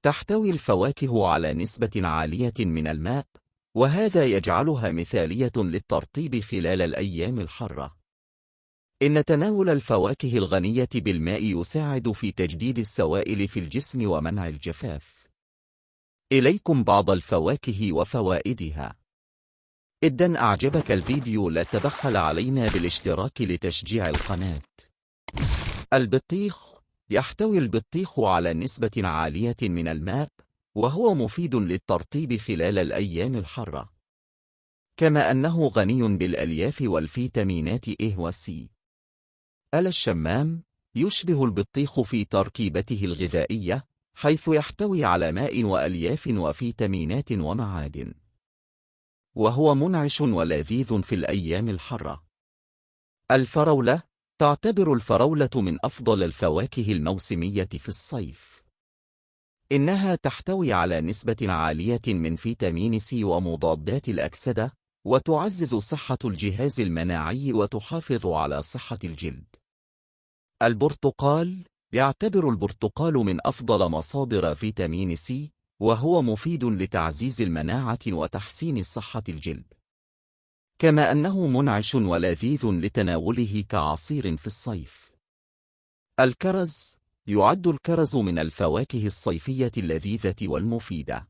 تحتوي الفواكه على نسبة عالية من الماء، وهذا يجعلها مثالية للترطيب خلال الأيام الحارة. إن تناول الفواكه الغنية بالماء يساعد في تجديد السوائل في الجسم ومنع الجفاف. إليكم بعض الفواكه وفوائدها. إذا أعجبك الفيديو لا تبخل علينا بالاشتراك لتشجيع القناة. البطيخ. يحتوي البطيخ على نسبة عالية من الماء، وهو مفيد للترطيب خلال الأيام الحارة، كما أنه غني بالألياف والفيتامينات A و C. الشمام. يشبه البطيخ في تركيبته الغذائية، حيث يحتوي على ماء وألياف وفيتامينات ومعادن، وهو منعش ولذيذ في الأيام الحارة. الفراولة. تعتبر الفراولة من أفضل الفواكه الموسمية في الصيف. إنها تحتوي على نسبة عالية من فيتامين C ومضادات الأكسدة، وتعزز صحة الجهاز المناعي وتحافظ على صحة الجلد. البرتقال. يعتبر البرتقال من أفضل مصادر فيتامين C، وهو مفيد لتعزيز المناعة وتحسين صحة الجلد، كما أنه منعش ولذيذ لتناوله كعصير في الصيف. الكرز. يعد الكرز من الفواكه الصيفية اللذيذة والمفيدة.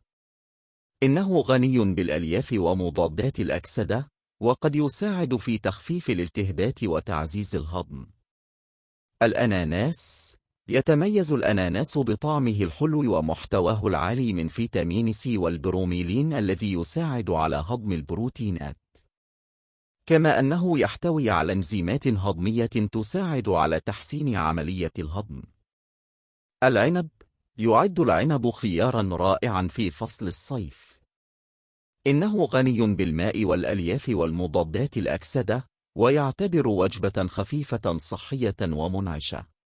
إنه غني بالألياف ومضادات الأكسدة، وقد يساعد في تخفيف الالتهابات وتعزيز الهضم. الأناناس. يتميز الأناناس بطعمه الحلو ومحتواه العالي من فيتامين C والبروميلين الذي يساعد على هضم البروتينات، كما أنه يحتوي على إنزيمات هضمية تساعد على تحسين عملية الهضم. العنب. يعد العنب خيارا رائعا في فصل الصيف. إنه غني بالماء والألياف والمضادات الأكسدة، ويعتبر وجبة خفيفة صحية ومنعشة.